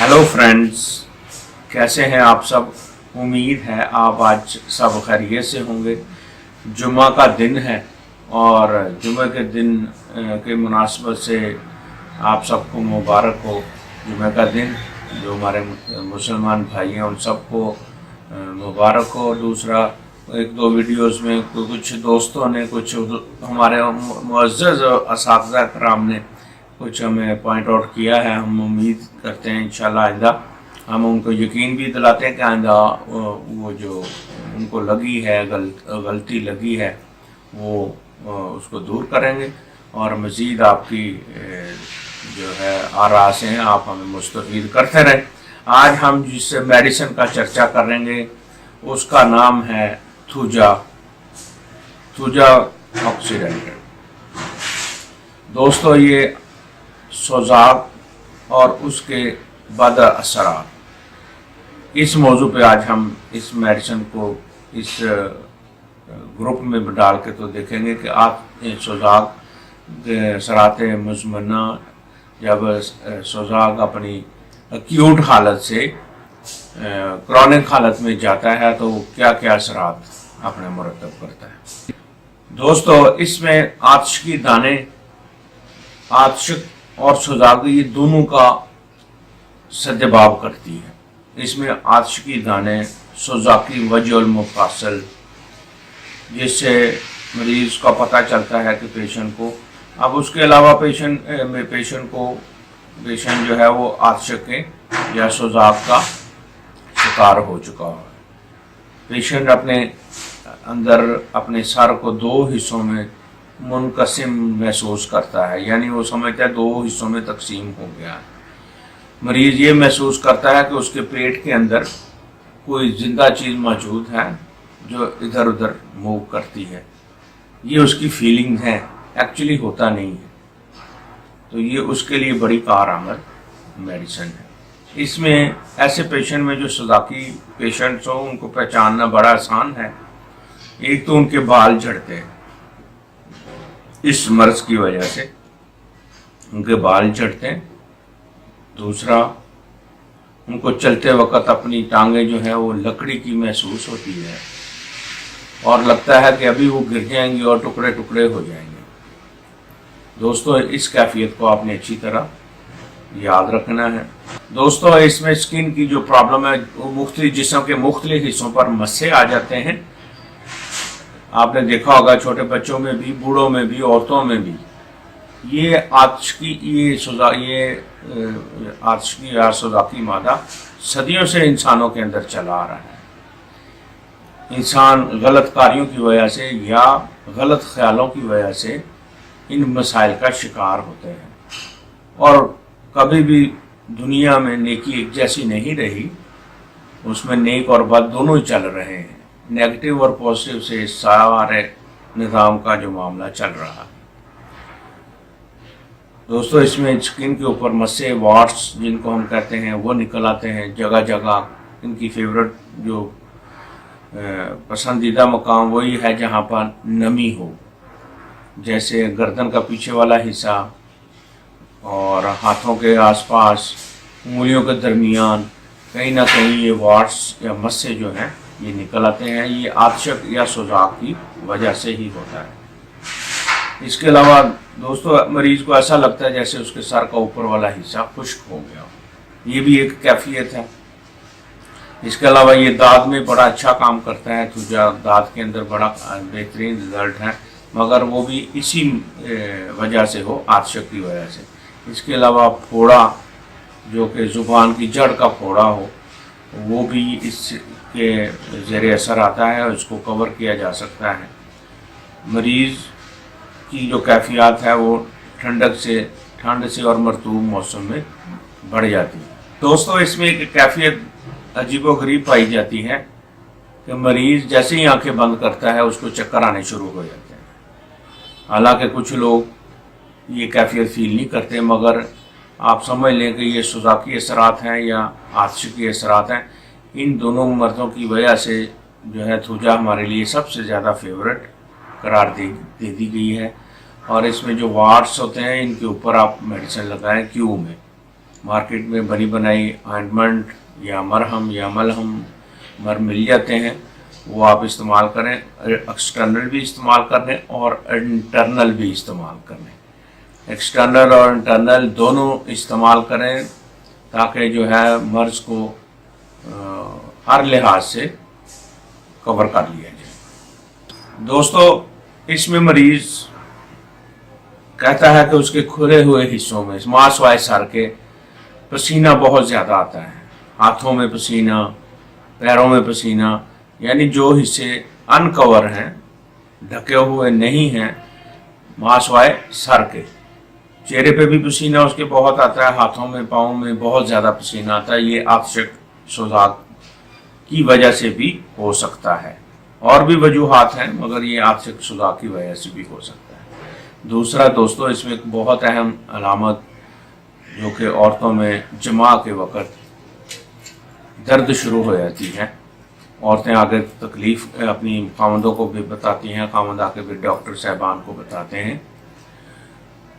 Hello friends, कैसे हैं आप सब। उम्मीद है आप आज सब खैरियत से होंगे। जुम्मा का दिन है और जुम्मे के दिन के मुनासबत से आप सबको मुबारक हो। जुम्मे का दिन जो हमारे मुसलमान भाई हैं उन सबको मुबारक हो। दूसरा, एक दो वीडियोस में कुछ दोस्तों ने, कुछ हमारे मुअज़्ज़ज़ असातिज़ा किराम ने कुछ हमें पॉइंट आउट किया है। हम उम्मीद करते हैं इंशाल्लाह आइंदा हम उनको यकीन भी दिलाते हैं कि आइंदा वो जो उनको लगी है गलती लगी है वो उसको दूर करेंगे और मज़ीद आपकी जो है आरा से हैं आप हमें मुस्तफ़ीद करते रहें। आज हम जिस मेडिसिन का चर्चा करेंगे उसका नाम है थूजा ऑक्सीडेंट। दोस्तों, ये सोजाक और उसके बद असरात, इस मौजू पे आज हम इस मेडिसिन को इस ग्रुप में डाल के तो देखेंगे कि आप सोजाक असरात मुज़मना, जब सोजाक अपनी एक्यूट हालत से क्रॉनिक हालत में जाता है तो क्या क्या असरात अपने मुरतब करता है। दोस्तों, इसमें आतिश दाने, आतिश और सोजाक ये दोनों का सद्दबाब करती है। इसमें आतिश की दाने, सोजाकी वजह मुफासल, जिससे मरीज़ का पता चलता है कि पेशेंट को, अब उसके अलावा पेशेंट जो है वो आतिश के या सोजाक का शिकार हो चुका है। पेशेंट अपने अंदर अपने सर को दो हिस्सों में मुनकसिम महसूस करता है, यानी वो समझता है दो हिस्सों में तकसीम हो गया है। मरीज़ ये महसूस करता है कि उसके पेट के अंदर कोई ज़िंदा चीज़ मौजूद है जो इधर उधर मूव करती है। ये उसकी फीलिंग है, एक्चुअली होता नहीं है। तो ये उसके लिए बड़ी कारआमद मेडिसिन है। इसमें ऐसे पेशेंट में जो सोजाकी पेशेंट्स हो उनको पहचानना बड़ा आसान है। एक तो उनके बाल झड़ते हैं, इस मर्ज की वजह से उनके बाल झड़ते हैं। दूसरा, उनको चलते वक्त अपनी टांगें जो है वो लकड़ी की महसूस होती है और लगता है कि अभी वो गिर जाएंगी और टुकड़े टुकड़े हो जाएंगे। दोस्तों, इस कैफियत को आपने अच्छी तरह याद रखना है। दोस्तों, इसमें स्किन की जो प्रॉब्लम है वो मुख्तलिफ जिस्म के मुख्तलिफ हिस्सों पर मस्से आ जाते हैं। आपने देखा होगा छोटे बच्चों में भी, बूढ़ों में भी, औरतों में भी। ये आतिश की या सोजाकी मादा सदियों से इंसानों के अंदर चला आ रहा है। इंसान गलत कार्यों की वजह से या गलत ख्यालों की वजह से इन मसाइल का शिकार होते हैं और कभी भी दुनिया में नेकी एक जैसी नहीं रही, उसमें नेक और बद दोनों ही चल रहे हैं। नेगेटिव और पॉजिटिव से सारे निज़ाम का जो मामला चल रहा है। दोस्तों, इसमें स्किन के ऊपर मस्से, वाट्स जिनको हम कहते हैं, वो निकल आते हैं जगह जगह। इनकी फेवरेट जो पसंदीदा मकाम वही है जहाँ पर नमी हो, जैसे गर्दन का पीछे वाला हिस्सा और हाथों के आसपास, उंगलियों के दरमियान, कहीं ना कहीं ये वाट्स या मस्से जो हैं ये निकल आते हैं। ये आतिश या सोजाक की वजह से ही होता है। इसके अलावा दोस्तों, मरीज को ऐसा लगता है जैसे उसके सर का ऊपर वाला हिस्सा खुश्क हो गया, ये भी एक कैफियत है। इसके अलावा ये दांत में बड़ा अच्छा काम करता है। थूजा दांत के अंदर बड़ा बेहतरीन रिजल्ट है, मगर वो भी इसी वजह से हो, आतिश की वजह से। इसके अलावा फोड़ा, जो कि ज़ुबान की जड़ का फोड़ा हो, वो भी इसके ज़ेरे असर आता है और इसको कवर किया जा सकता है। मरीज़ की जो कैफियत है वो ठंड से और मरतूब मौसम में बढ़ जाती है। दोस्तों, इसमें एक कैफियत अजीबोगरीब पाई जाती है कि मरीज़ जैसे ही आंखें बंद करता है उसको चक्कर आने शुरू हो जाते हैं। हालांकि कुछ लोग ये कैफियत फील नहीं करते, मगर आप समझ लें कि ये सोजाकी असरात हैं या आतिश की असरात हैं। इन दोनों मर्ज़ों की वजह से जो है थूजा हमारे लिए सबसे ज़्यादा फेवरेट करार दे दी गई है। और इसमें जो वार्ड्स होते हैं इनके ऊपर आप मेडिसिन लगाएं क्यू में, मार्केट में बनी बनाई ऑइंटमेंट या मरहम या मलहम मिल जाते हैं, वो आप इस्तेमाल करें। एक्सटर्नल भी इस्तेमाल करें और इंटरनल भी इस्तेमाल करें। एक्सटर्नल और इंटरनल दोनों इस्तेमाल करें ताकि जो है मर्ज़ को हर लिहाज से कवर कर लिया जाए। दोस्तों, इसमें मरीज़ कहता है कि उसके खुले हुए हिस्सों में मांसवाए सर के पसीना बहुत ज़्यादा आता है, हाथों में पसीना, पैरों में पसीना, यानी जो हिस्से अनकवर हैं, ढके हुए नहीं हैं मांसवाए सर के। चेहरे पे भी पसीना उसके बहुत आता है, हाथों में पाँव में बहुत ज़्यादा पसीना आता है। ये आतिश सोजाक की वजह से भी हो सकता है, और भी वजूहात हैं मगर ये आतिश सोजाक की वजह से भी हो सकता है। दूसरा दोस्तों, इसमें एक बहुत अहम अलामत जो कि औरतों में जमा के वक़्त दर्द शुरू हो जाती है। औरतें आगे तकलीफ़ अपनी खामदों को भी बताती हैं, खामद आके भी डॉक्टर साहबान को बताते हैं।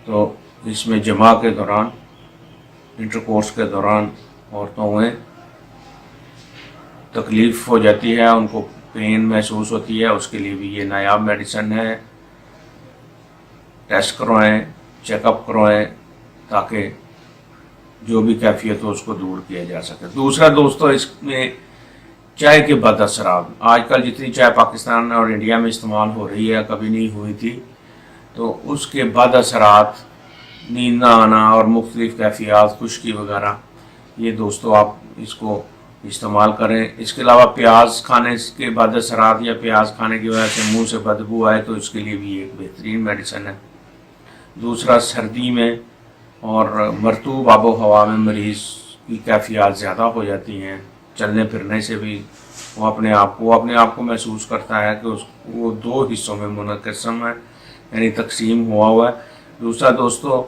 तो इसमें जमा के दौरान, इंटरकोर्स के दौरान औरतों में तकलीफ़ हो जाती है, उनको पेन महसूस होती है। उसके लिए भी ये नायाब मेडिसिन है। टेस्ट करवाएं, चेकअप करवाएं ताकि जो भी कैफियत हो उसको दूर किया जा सके। दूसरा दोस्तों, इसमें चाय के बद असरात, आजकल जितनी चाय पाकिस्तान और इंडिया में इस्तेमाल हो रही है, कभी नहीं हुई थी, तो उसके बद असरात, नींद ना आना और मुख्तलिफ कैफियत, खुश्की वगैरह, ये दोस्तों आप इसको इस्तेमाल करें। इसके अलावा प्याज खाने के बाद असरात या प्याज खाने की वजह से मुंह से बदबू आए तो इसके लिए भी एक बेहतरीन मेडिसिन है। दूसरा, सर्दी में और मरतूब आबो हवा में मरीज़ की कैफियत ज़्यादा हो जाती हैं, चलने फिरने से भी वो अपने आप को महसूस करता है कि वो दो हिस्सों में मुनक़सम है, यानी तकसीम हुआ है। दूसरा दोस्तों,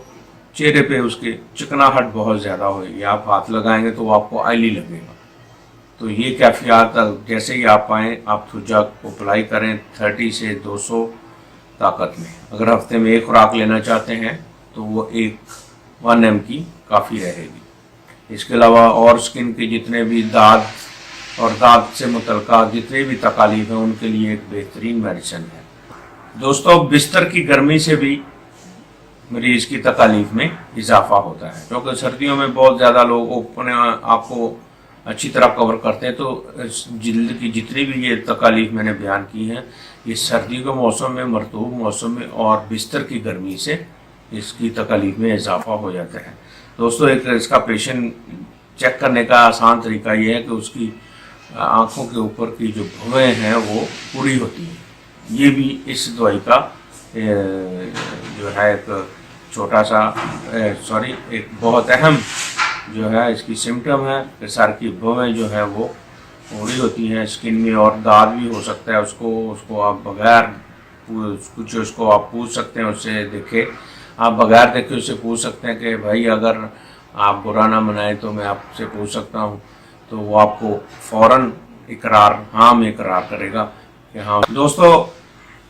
चेहरे पे उसके चिकनाहट बहुत ज़्यादा होगी, आप हाथ लगाएंगे तो वो आपको ऑयली लगेगा। तो ये कैफियत जैसे ही आप पाएँ, आप थुजा को अप्लाई करें 30 से 200 ताकत में। अगर हफ्ते में एक खुराक लेना चाहते हैं तो वो 1 mg की काफ़ी रहेगी। इसके अलावा और स्किन के जितने भी दाद और दाद से मुतल्लिका जितने भी तकालीफ हैं उनके लिए एक बेहतरीन मेडिसिन है। दोस्तों, बिस्तर की गर्मी से भी मरीज़ की तकालीफ में इजाफा होता है, क्योंकि सर्दियों में बहुत ज़्यादा लोग अपने आप को अच्छी तरह कवर करते हैं। तो जिल्द की जितनी भी ये तकालीफ मैंने बयान की हैं, ये सर्दी के मौसम में, मरतूब मौसम में और बिस्तर की गर्मी से इसकी तकालीफ में इजाफा हो जाता है। दोस्तों, एक इसका पेशेंट चेक करने का आसान तरीका ये है कि उसकी आँखों के ऊपर की जो भवें हैं वो पूरी होती हैं। ये भी इस दवाई का जो है एक छोटा सा एक बहुत अहम जो है इसकी सिम्टम है कि सर की भवें जो है वो पूरी होती हैं स्किन में, और दाद भी हो सकता है। उसको आप बगैर कुछ उसको आप पूछ सकते हैं, उससे देखे आप बगैर देखे उससे पूछ सकते हैं कि भाई अगर आप बुरा ना मनाएं तो मैं आपसे पूछ सकता हूं, तो वो आपको फ़ौरन हाँ में इकरार करेगा कि हाँ। दोस्तों,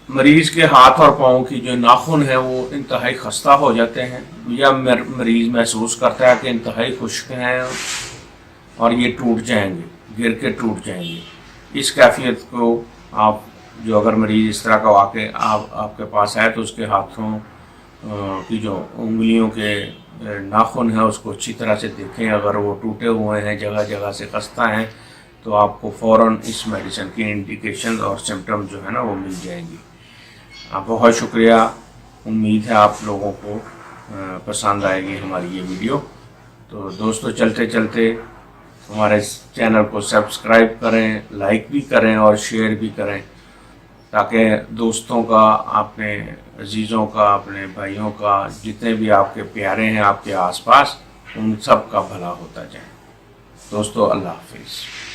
मरीज़ के हाथ और पाँव की जो नाखून है वो इंतहाई खस्ता हो जाते हैं, या मरीज़ महसूस करता है कि इंतहाई खुश्क हैं और ये टूट जाएंगे, गिर के टूट जाएंगे। इस कैफियत को आप जो अगर मरीज़ इस तरह का वाक़ई आपके पास आए तो उसके हाथों की जो उंगलियों के नाखून है उसको अच्छी तरह से देखें। अगर वो टूटे हुए हैं, जगह जगह से खस्ता हैं, तो आपको फ़ौरन इस मेडिसिन की इंडिकेशन और सिम्टम जो है ना वो मिल जाएंगी। बहुत शुक्रिया। उम्मीद है आप लोगों को पसंद आएगी हमारी ये वीडियो। तो दोस्तों, चलते चलते हमारे चैनल को सब्सक्राइब करें, लाइक भी करें और शेयर भी करें, ताकि दोस्तों का, अपने अजीज़ों का, अपने भाइयों का, जितने भी आपके प्यारे हैं आपके आसपास, उन सब का भला होता जाए। दोस्तों, अल्लाह हाफिज़।